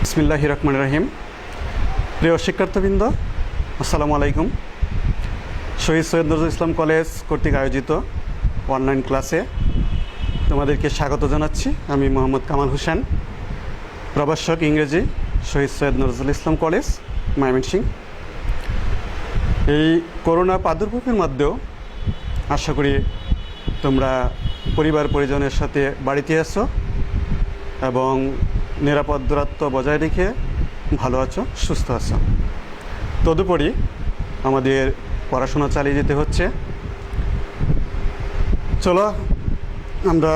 বিসমিল্লাহির রহমানির রহিম। প্রিয় শিক্ষার্থীবৃন্দ, আসসালামু আলাইকুম। শহীদ সৈয়দ নজরুল ইসলাম কলেজ কর্তৃক আয়োজিত অনলাইন ক্লাসে তোমাদেরকে স্বাগত জানাচ্ছি। আমি মোহাম্মদ কামাল হোসেন, প্রভাষক ইংরেজি, শহীদ সৈয়দ নজরুল ইসলাম কলেজ, ময়মনসিংহ। এই করোনা প্রাদুর্ভাবের মধ্যেও আশা করি তোমরা পরিবার পরিজনের সাথে বাড়িতে আছো এবং নিরাপদ দূরত্ব বজায় রেখে ভালো আছো, সুস্থ আছো। তদুপরি আমাদের পড়াশোনা চালিয়ে যেতে হচ্ছে। চলো আমরা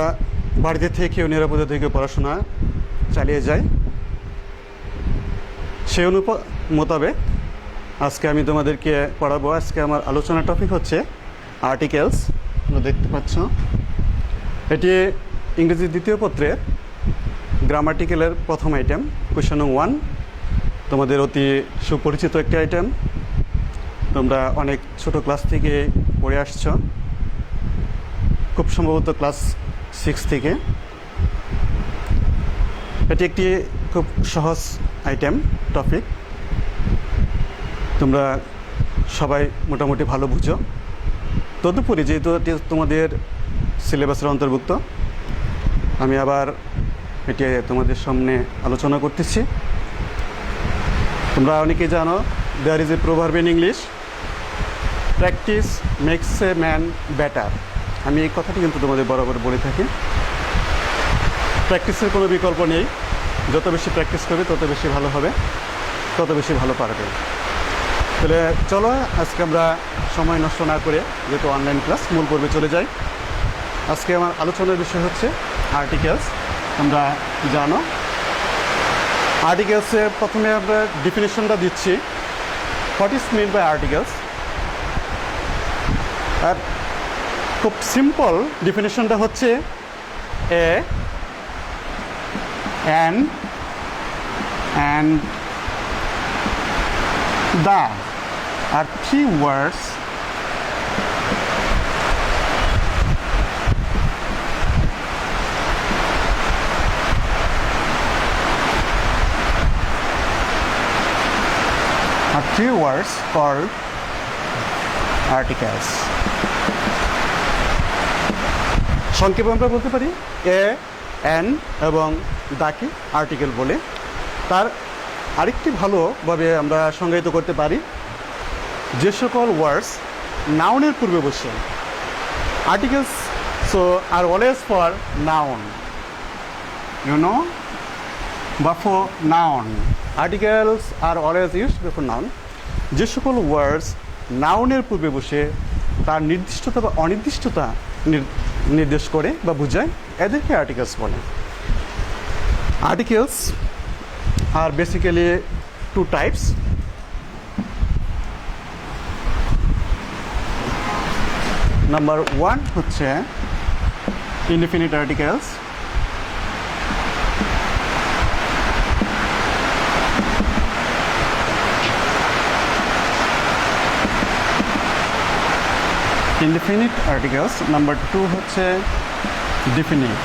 বাড়িতে থেকেও নিরাপদে থেকে পড়াশোনা চালিয়ে যাই। সেই মোতাবেক আজকে আমি তোমাদেরকে পড়াবো। আজকে আমার আলোচনার টপিক হচ্ছে আর্টিকেলস। তোমরা দেখতে পাচ্ছ, এটি ইংরেজি দ্বিতীয় পত্রের গ্রামাটিক্যালের প্রথম আইটেম, কোয়েশ্চন নং 1। তোমাদের অতি সুপরিচিত একটি আইটেম, তোমরা অনেক ছোট ক্লাস থেকে পড়ে আসছো, খুব সম্ভবত ক্লাস 6 থেকে। এটি একটি খুব সহজ আইটেম টপিক, তোমরা সবাই মোটামুটি ভালো বুঝো। তদুপরি যেহেতু এটি তোমাদের সিলেবাসের অন্তর্ভুক্ত, আমি আবার এটি তোমাদের সামনে আলোচনা করতেছি। তোমরা অনেকেই জানো, there is a proverb in English, practice makes a man better. আমি এই কথাটি কিন্তু তোমাদের বরাবর বলে থাকি। প্র্যাকটিসের কোনো বিকল্প নেই। যত বেশি প্র্যাকটিস করবে তত বেশি ভালো হবে, তত বেশি ভালো পারবে। তাহলে চলো আজকে আমরা সময় নষ্ট না করে, যেহেতু অনলাইন ক্লাস, মূল পর্বে চলে যাই। আজকে আমার আলোচনার বিষয় হচ্ছে আর্টিকেলস। তোমরা জানো, আর্টিকেলসে প্রথমে আমরা ডিফিনিশনটা দিচ্ছি, what is mean by articles. আর খুব সিম্পল ডিফিনিশনটা হচ্ছে a and the are three words called articles. সংক্ষেপে আমরা বলতে পারি এ, অ্যান এবং দাকে আর্টিকেল বলে। তার আরেকটি ভালোভাবে আমরা সংজ্ঞায়িত করতে পারি, যে সকল ওয়ার্ডস নাউনের পূর্বে বসে। Articles so are always for noun, you know, before noun. Articles are always used before noun. যে সকল ওয়ার্ডস নাউনের পূর্বে বসে তার নির্দিষ্টতা বা অনির্দিষ্টতা নির্দেশ করে বা বোঝায়, এদেরকে আর্টিকেলস বলে। Articles are basically two types. Number 1 হচ্ছে indefinite articles. Indefinite articles. Number 2 হচ্ছে definite.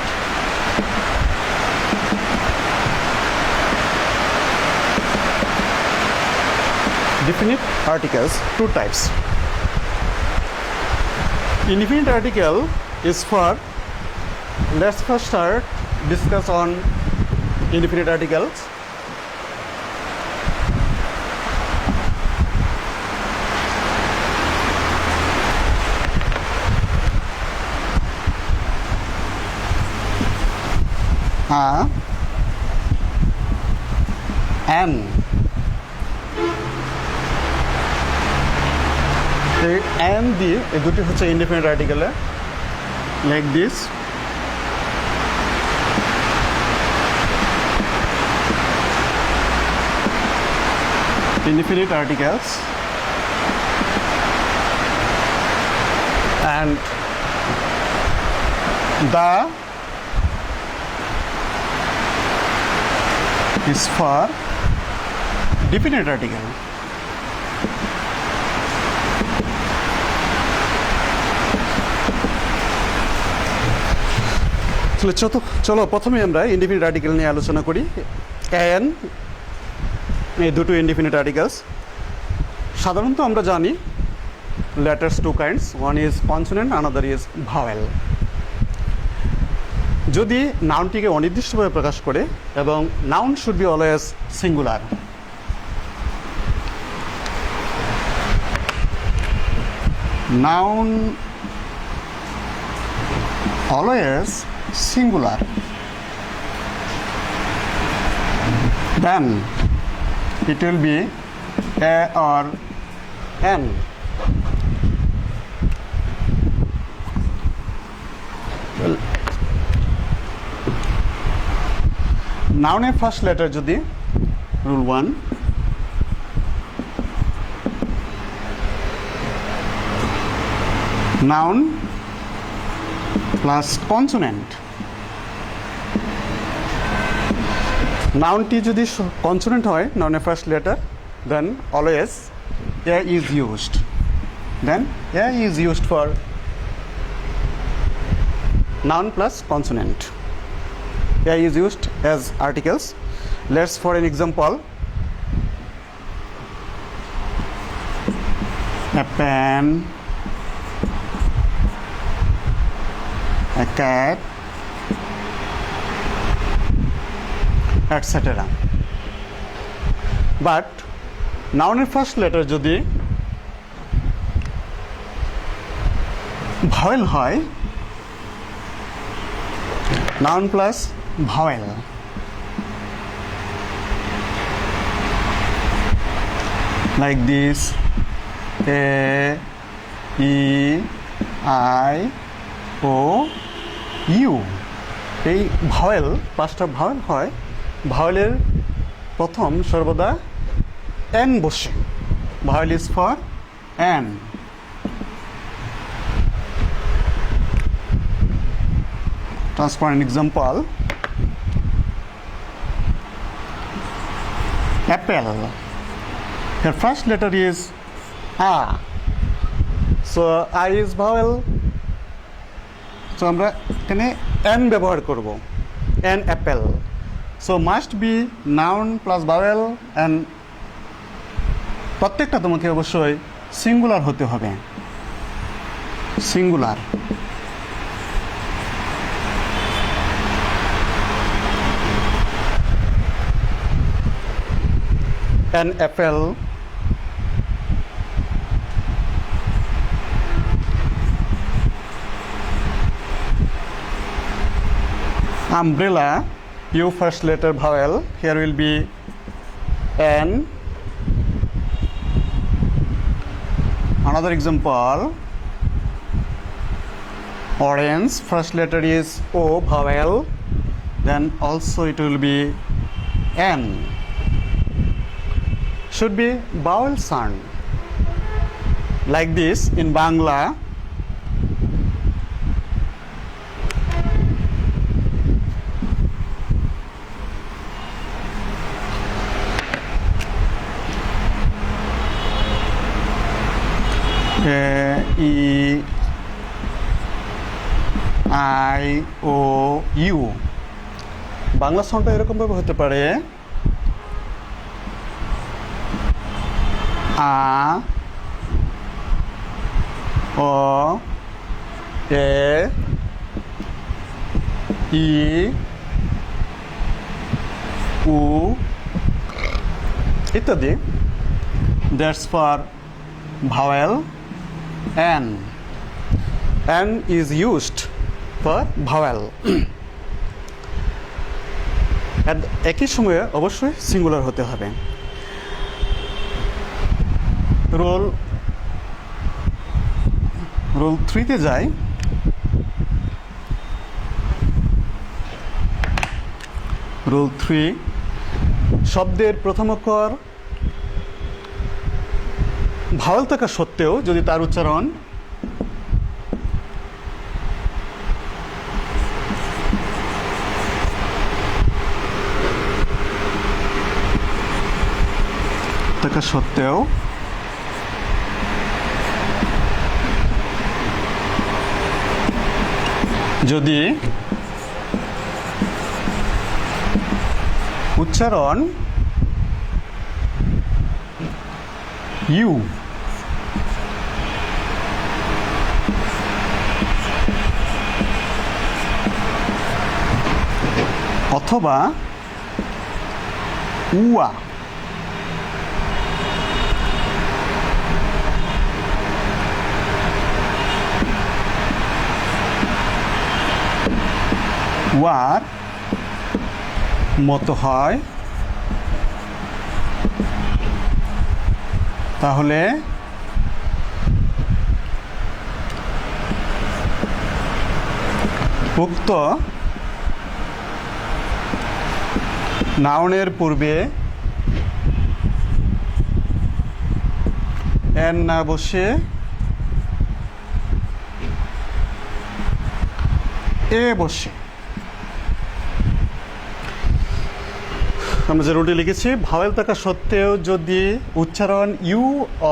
Definite articles, two types. Indefinite article is for, let's first start discuss on indefinite articles. An, and দিয়ে এই দুটি হচ্ছে ইনডিফিনিট আর্টিকেলে, like this. Indefinite articles and the is for definite article. চলো প্রথমে আমরা indefinite article নিয়ে আলোচনা করি। অ্যান এই দুটো ইনডিফিনিট আর্টিকেলস। সাধারণত আমরা জানি letters two kinds, one is consonant, another is vowel। যদি নাউনটিকে অনির্দিষ্টভাবে প্রকাশ করে এবং noun should be always singular. Noun always singular, then it will be a or an। নাউনের ফার্স্ট লেটার যদি রুল 1, নাউন প্লাস কনসোনেন্ট। নাউনটি যদি কনসোনেন্ট হয়, নাউনের first letter, then always a is used. Then a is used for noun plus consonant. A is used as articles. Let's for an example, a pen, a cat, etc. But noun first letter যদি vowel হয়, noun plus vowel, like this, a, e, i, o, u। এই vowel, পাঁচটা vowel হয়, ভাওয়েলের প্রথম সর্বদা n বসে। Vowel is for n। For an example, apple, her first letter is a, so I is vowel, so আমরা এখানে n ব্যবহার করব, an apple, so must be noun plus vowel, and প্রত্যেকটা তোমাকে অবশ্যই সিঙ্গুলার হতে হবে, singular. An apple, umbrella, u first letter vowel, here will be n। Another example, orange, first letter is o vowel, then also it will be n। Should be vowel sound, like this in Bangla, a, e, i, o, u। Bangla সাউন্ডটা এরকম ভাবে হতে পারে a, o, e, i, u ইত্যাদি। That's for vowel n. N is used for vowel. একই সময়ে অবশ্যই singular হতে হবে। রুল 3-তে যাই। রুল 3, শব্দের প্রথম অক্ষর ভাওয়াল থাকা সত্ত্বেও যদি তার উচ্চারণ থাকা সত্ত্বেও যদি উচ্চারণ ইউ, অথবা উয়া, ওয়ার মতো হয় তাহলে উক্ত নাউনের পূর্বে এন না বসে এ বসে। আমরা যে রুলটি লিখেছি, ভাওয়েল থাকা সত্ত্বেও যদি উচ্চারণ ইউ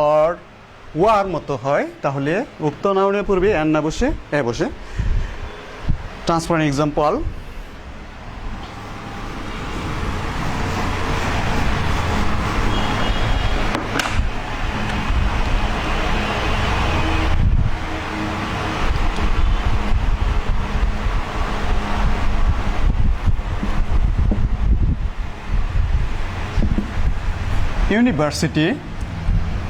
অর ওয়ার মতো হয় তাহলে উক্ত নাউনের পূর্বে এন না বসে এ বসে। ট্রান্সপারেন্ট এক্সাম্পল, ইউনিভার্সিটি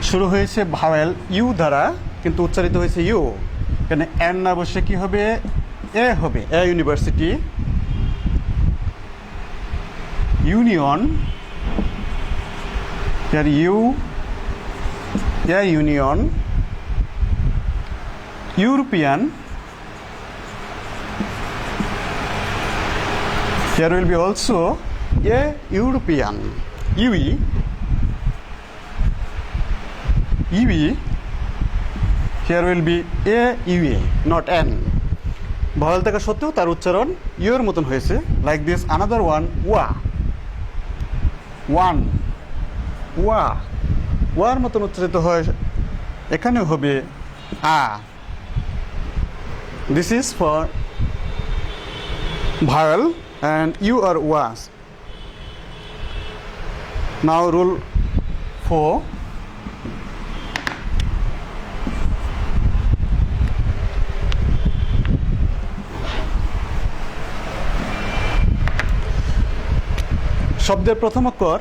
শুরু হয়েছে ভাওয়েল ইউ দ্বারা কিন্তু উচ্চারিত হয়েছে ইউ, এখানে এন না বসে কি হবে, এ হবে। A university. Union, u, a union. European, there will be also a European. UE, UE, here will be a UE, not N. Vowel থাকা সত্ত্বেও তার উচ্চারণ ইউ এর মতন হয়েছে। লাইক দিস, আনাদার ওয়ান, ওয়া, ওয়ান, ওয়া, ওয়ার মতন উচ্চারিত হয়, এখানেও হবে আ। This is for vowel and you or was. Now rule 4, শব্দের প্রথম অক্ষর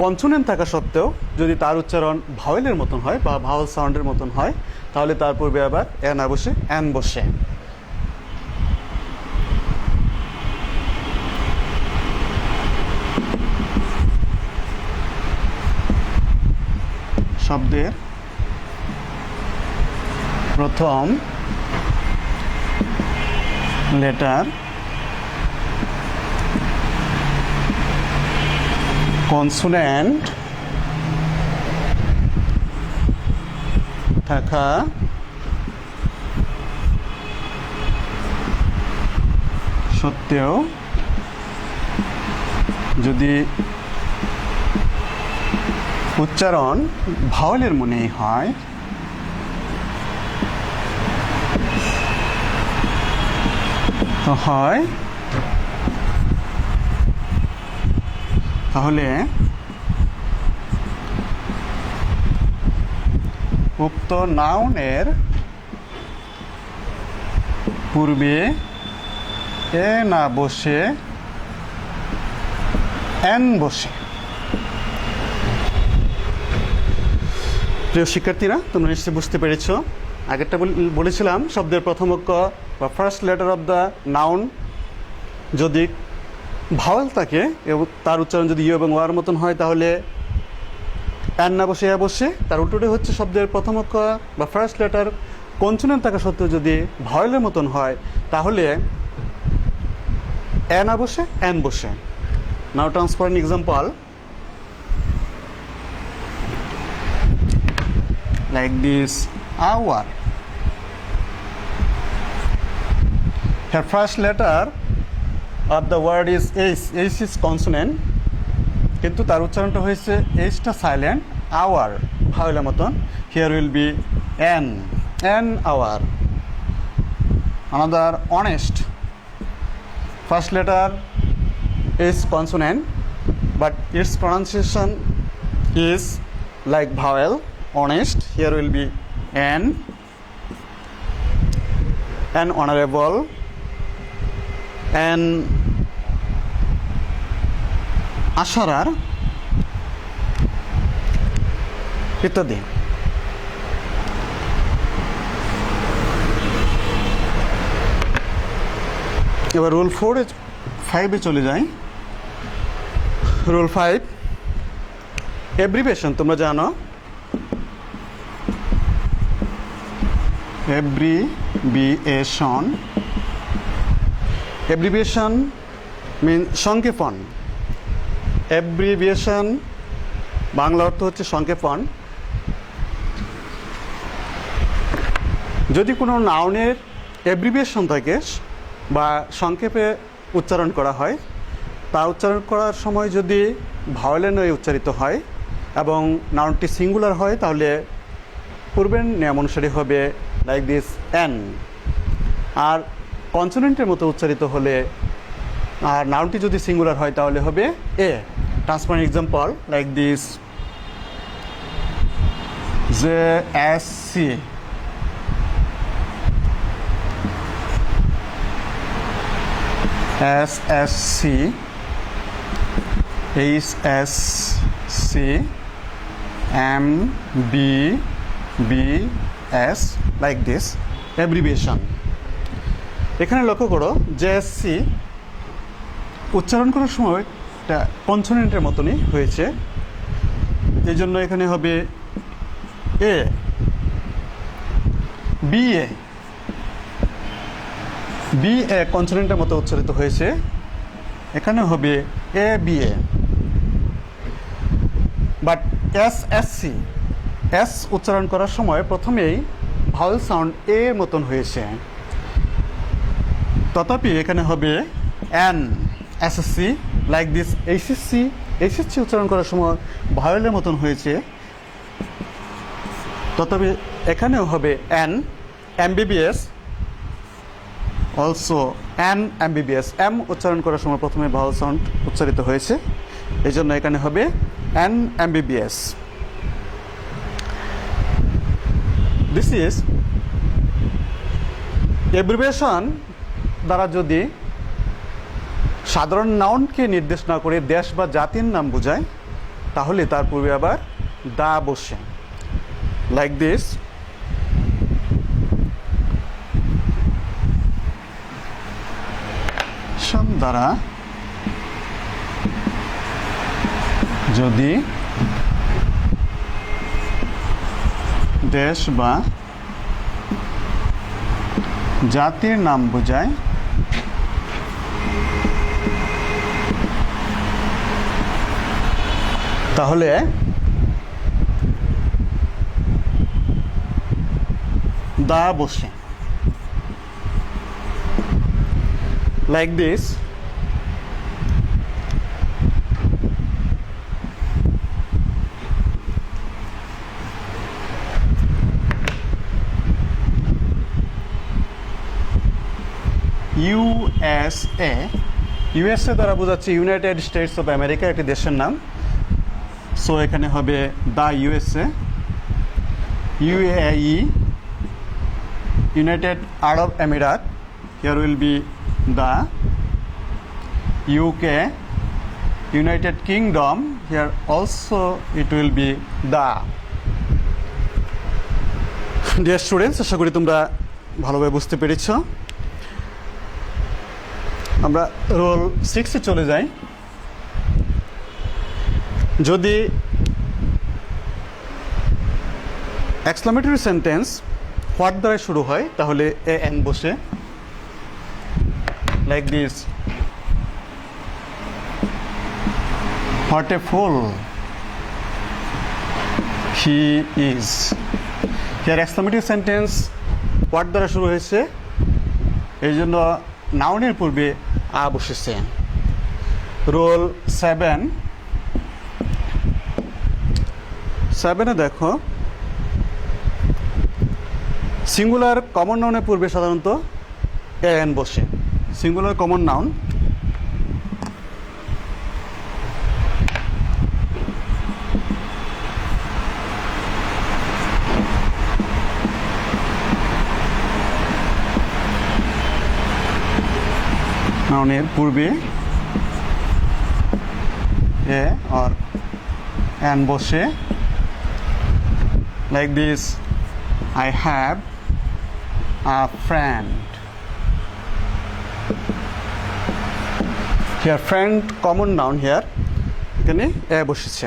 কনসোনেন্ট থাকা সত্ত্বেও যদি তার উচ্চারণ ভাওয়েলের মতন হয় বা ভাওয়েল সাউন্ডের মতন হয় তাহলে তার পূর্বে আবার এ না বসে এন বসে। শব্দের প্রথম লেটার কনসোনেন্ট থাকা সত্ত্বেও যদি উচ্চারণ ভাওয়েলের মনেই হয় তো হয় তাহলে উক্ত নাউনের পূর্বে এ না বসে এন বসে। প্রিয় শিক্ষার্থীরা, তোমরা নিশ্চয়ই বুঝতে পেরেছ। আগেরটা বলেছিলাম শব্দের প্রথম অক্ষর বা first letter of the noun যদি ভাওয়েল থাকে এবং তার উচ্চারণ যদি ইউ এবং ওয়ার মতন হয় তাহলে এন না বসে এ বসে। তার উল্টোটা হচ্ছে শব্দের প্রথম অক্ষর বা ফার্স্ট লেটার কনসোনেন্ট থাকা সত্ত্বেও যদি ভাওয়েলের মতন হয় তাহলে এ না বসে এন বসে। Now transparent example, like this, hour. Her first letter of the word is H. H is consonant, কিন্তু তার উচ্চারণটা হয়েছে H-টা সাইলেন্ট, hour ভাওয়েলের মতন। Here will be N, N hour. Another, honest. First letter is consonant, but its pronunciation is like vowel, honest, here will be an honorable, an asharar ইত্যাদি। এবার rule 5-এ চলে যাই। Rule 5, abbreviation তোমরা জানো। Abbreviation মিন সংক্ষেপণ। Abbreviation Bangla অর্থ হচ্ছে সংক্ষেপণ। যদি কোনো নাউনের এব্রিভিয়েশন থাকে বা সংক্ষেপে উচ্চারণ করা হয়, তা উচ্চারণ করার সময় যদি ভাওয়েলের নয়ে উচ্চারিত হয় এবং নাউনটি সিঙ্গুলার হয়, তাহলে পূর্বের নিয়ম অনুসারে হবে লাইক দিস এন। আর কনসোনেন্টের মতো উচ্চারিত হলে আর নাউনটি যদি সিঙ্গুলার হয় তাহলে হবে a. Transparent example like this JSC, SSC, HSC, MBBS, like this abbreviation। এখানে লক্ষ্য করো JSC উচ্চারণ করার সময় একটা কনসোনেন্টের মতনই হয়েছে, এই জন্য এখানে হবে এ। BA কনসোনেন্টের মতো উচ্চারিত হয়েছে, এখানে হবে ABA। বাট SSC এস উচ্চারণ করার সময় প্রথমেই ভাওয়েল সাউন্ড এ এর মতন হয়েছে, তথাপি এখানে হবে N. SSC like this HSC উচ্চারণ করার সময় ভাওয়েলের মতন হয়েছে, তথাপি এখানেও হবে an. MBBS also an MBBS, M উচ্চারণ করার সময় প্রথমে ভাওয়েল সাউন্ড উচ্চারিত হয়েছে, এই জন্য এখানে হবে an MBBS। This is abbreviation দ্বারা যদি সাধারণ নাউনকে নির্দেশ না করে দেশ বা জাতির নাম বোঝায়, তাহলে তার পূর্বে আবার দা বসে, লাইক দিস দ্বারা যদি দেশ বা জাতির নাম বোঝায়, তাহলে দা বসে, like this। USA দ্বারা বোঝাচ্ছে ইউনাইটেড স্টেটস অফ আমেরিকা, একটি দেশের নাম। সো এখানে হবে দা USA। UAE ইউনাইটেড আরব আমিরাত, here will be the UK United Kingdom, here also it will be the। Dear students, আশা করি তোমরা ভালোভাবে বুঝতে পেরেছ। আমরা রোল 6-এ চলে যাই। যদি এক্সক্লামেটরি সেন্টেন্স হোয়াট দ্বারা শুরু হয় তাহলে এন বসে, like this what a fool he is। here exclamative sentence what দ্বারা শুরু হয়েছে, এই জন্য নাউনের পূর্বে আ বসেছে। রোল 7-এ দেখো সিঙ্গুলার কমন নাউনের পূর্বে সাধারণত এন বসে। সিঙ্গুলার কমন নাউন নাউনের পূর্বে এ or অ্যান বসে, like this, I have a friend. Here friend common noun here, এখানে এ বসেছে।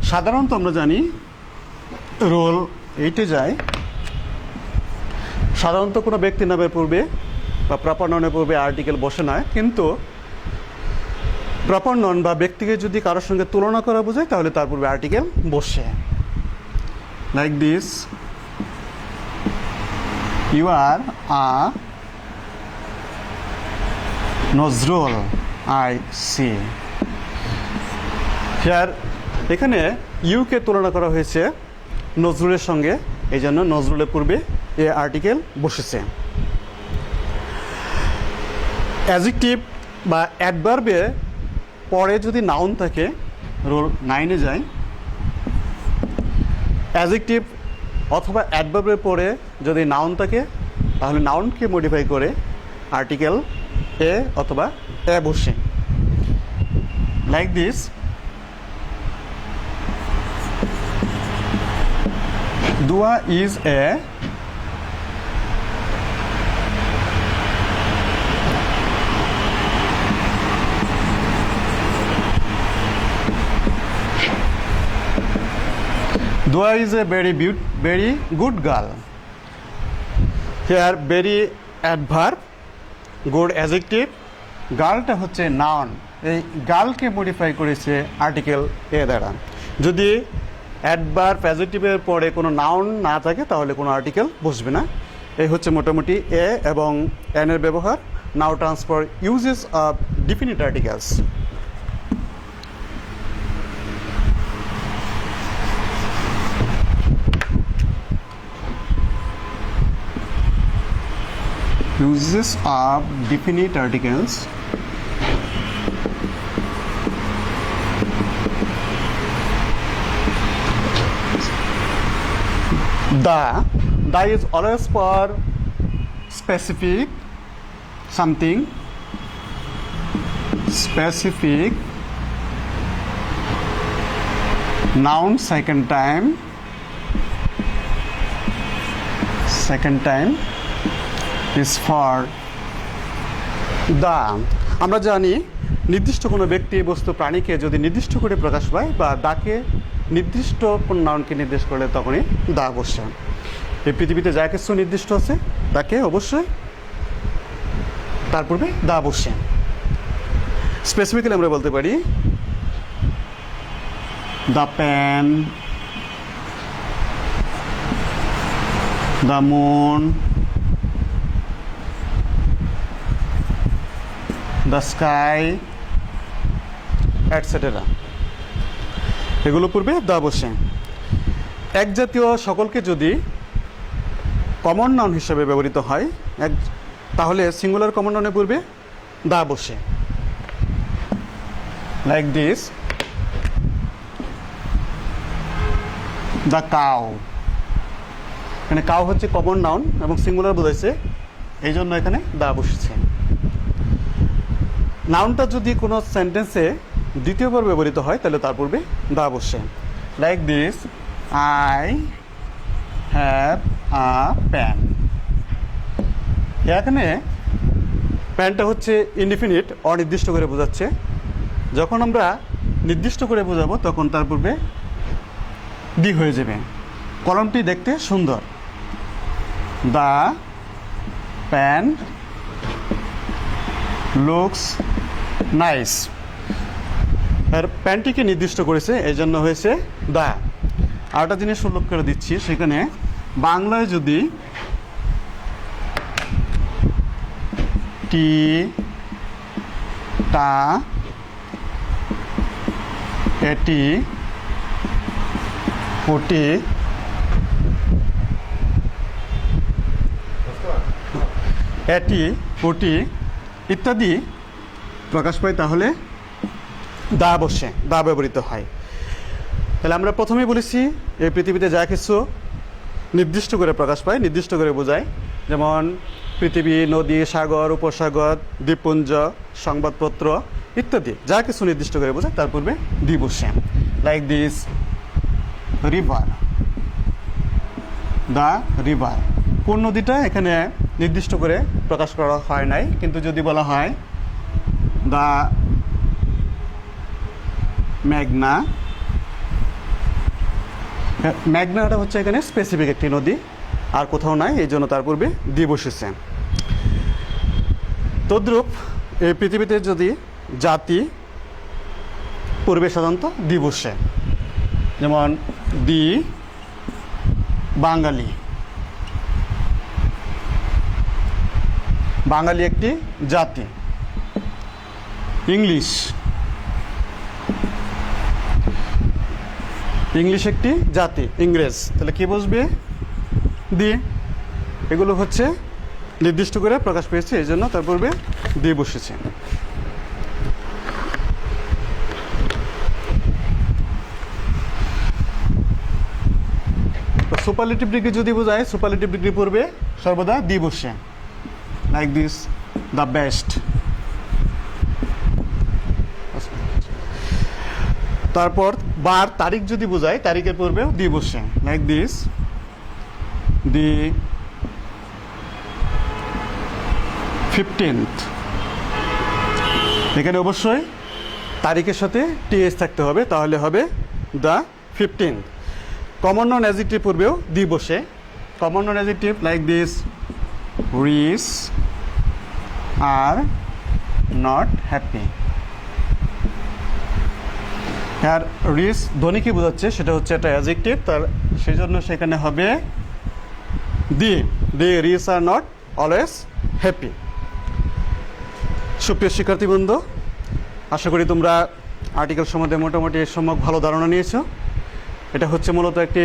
সাধারণত আমরা জানি রোল 8-এ যায়, সাধারণত কোনো ব্যক্তি নামের পূর্বে বা প্রপার নাউনের পূর্বে আর্টিকেল বসে না, কিন্তু প্রপার নাউন বা ব্যক্তিকে যদি কারোর সঙ্গে তুলনা করা বোঝায় তাহলে তার পূর্বে আর্টিকেল বসে। Like this, you are a Nazrul, I see. Here এখানে ইউকে তুলনা করা হয়েছে নজরুলের সঙ্গে, এই জন্য নজরুলের পূর্বে এ আর্টিকেল বসেছে। অ্যাডজেক্টিভ বা অ্যাডভার্বে পরে যদি নাউন থাকে, রোল 9-এ যায়, অ্যাডজেক্টিভ অথবা অ্যাডভার্বের পরে যদি নাউন থাকে তাহলে নাউনকে মডিফাই করে আর্টিকেল এ অথবা এ বসে। Like this, Dua is a very good girl. Here very adverb, good adjective, গার্লটা হচ্ছে নাউন, এই গার্লকে মডিফাই করেছে আর্টিকেল এ দ্বারা। যদি অ্যাডভার্ব অ্যাডজেক্টিভের পরে কোনো নাউন না থাকে তাহলে কোনো আর্টিকেল বসবে না। এই হচ্ছে মোটামুটি এ এবং এন এর ব্যবহার। Now transfer uses of definite articles. Uses of definite articles. The is always for specific something, specific noun second time is for the। আমরা জানি নির্দিষ্ট কোনো ব্যক্তি, বস্তু, প্রাণীকে যদি নির্দিষ্ট করে প্রকাশ পায় বা দাকে নির্দিষ্ট কোন নাউনকে নির্দেশ করলে তখনই দা বসে। এই পৃথিবীতে যা কিছু নির্দিষ্ট আছে তাকে অবশ্যই তার পূর্বে দা বসে। স্পেসিফিক্যালি আমরা বলতে পারি the pan, the moon, the sky, etcetera, এগুলো পূর্বে দা বসে। এক জাতীয় সকলকে যদি কমন নাউন হিসেবে ব্যবহৃত হয় তাহলে সিঙ্গুলার কমন নাউনের পূর্বে দা বসে। Like this, the cow. এখানে কাউ হচ্ছে কমন নাউন এবং সিঙ্গুলার বোঝাইছে, এই জন্য এখানে দা বসেছে। নাউনটা যদি কোনো সেন্টেন্সে দ্বিতীয়বার ব্যবহৃত হয় তাহলে তার পূর্বে দা বসে। Like this, I have a pan. এখানে প্যানটা হচ্ছে ইনডিফিনিট, অনির্দিষ্ট করে বোঝাচ্ছে। যখন আমরা নির্দিষ্ট করে বোঝাবো তখন তার পূর্বে ডি হয়ে যাবে। কলমটি দেখতে সুন্দর। The pen looks nice. আর প্যান্টটিকে নির্দিষ্ট করেছে, এই জন্য হয়েছে দা। আর একটা জিনিস উল্লেখ করে দিচ্ছি, সেখানে বাংলায় যদি টি, টা, এটি, ওটি, এটি, ওটি ইত্যাদি প্রকাশ পায় তাহলে দা বসে, দা ব্যবহৃত হয়। তাহলে আমরা প্রথমেই বলেছি এই পৃথিবীতে যা কিছু নির্দিষ্ট করে প্রকাশ পায়, নির্দিষ্ট করে বোঝায়। যেমন পৃথিবী, নদী, সাগর, উপসাগর, দ্বীপপুঞ্জ, সংবাদপত্র ইত্যাদি যা কিছু নির্দিষ্ট করে বোঝায় তার পূর্বে দি বসে। Like this river, the river. কোন নদীটা এখানে নির্দিষ্ট করে প্রকাশ করা হয় নাই, কিন্তু যদি বলা হয় দ্য মেঘনা, মেঘনাটা হচ্ছে এখানে স্পেসিফিক একটি নদী, আর কোথাও নাই, এই জন্য তার পূর্বে দি বসেছে। তদ্রূপ এই পৃথিবীতে যদি জাতি পূর্বে সাধারণত দি বসে, যেমন দি বাঙালি, বাঙালি একটি জাতি। ইংলিশ, ইংলিশ একটি জাতি, ইংরেজ, তাহলে কি বসবে? দি। এগুলো হচ্ছে নির্দিষ্ট করে প্রকাশ পেয়েছে, এই জন্য তার পূর্বে দি বসেছে। সুপারলেটিভ ডিগ্রি যদি বোঝায়, সুপারলেটিভ ডিগ্রি পূর্বে সর্বদা দি বসে। Like this the best. তারপর বার, তারিখ যদি বোঝায়, তারিখের পূর্বেও দি বসে। Like this the 15th। এখানে অবশ্যই তারিখের সাথে টিএস থাকতে হবে, তাহলে হবে the 15th। Common non adjective পূর্বেও দি বসে। Common non adjective like this rich are not happy. আর রিচ ধনী কি বোঝাচ্ছে, সেটা হচ্ছে একটা অ্যাডজেক্টিভ, তার সেই জন্য সেখানে হবে the rich are not always happy. সুপ্রিয় শিক্ষার্থীবৃন্দ, আশা করি তোমরা আর্টিকেল সম্বন্ধে মোটামুটি সম্যক ভালো ধারণা নিয়েছো। এটা হচ্ছে মূলত একটি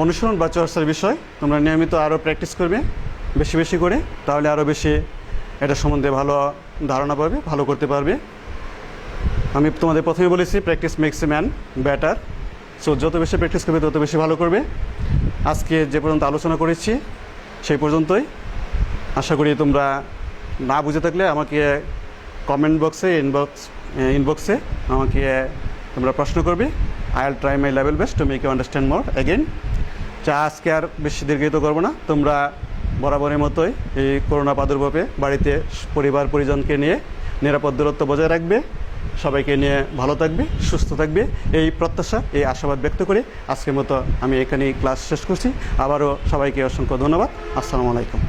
অনুসরণ বা চর্চার বিষয়। তোমরা নিয়মিত আরও প্র্যাকটিস করবে বেশি বেশি করে, তাহলে আরও বেশি এটা সম্বন্ধে ভালো ধারণা পাবে, ভালো করতে পারবে। আমি তোমাদের প্রথমে বলেছি practice makes a man better. So যত বেশি প্র্যাকটিস করবে তত বেশি ভালো করবে। আজকে যে পর্যন্ত আলোচনা করেছি সেই পর্যন্তই। আশা করি তোমরা না বুঝে থাকলে আমাকে কমেন্ট বক্সে, ইনবক্সে আমাকে তোমরা প্রশ্ন করবে। I will try my level best to make you understand more again. যা আজকে আর বেশি দীর্ঘায়িত করবো না। তোমরা বরাবরের মতোই এই করোনা প্রাদুর্ভাবে বাড়িতে পরিবার পরিজনকে নিয়ে নিরাপদ দূরত্ব বজায় রাখবে, সবাইকে নিয়ে ভালো থাকবে, সুস্থ থাকবে, এই প্রত্যাশা, এই আশাবাদ ব্যক্ত করে আজকের মতো আমি এখানেই ক্লাস শেষ করছি। আবারও সবাইকে অসংখ্য ধন্যবাদ। আসসালামু আলাইকুম।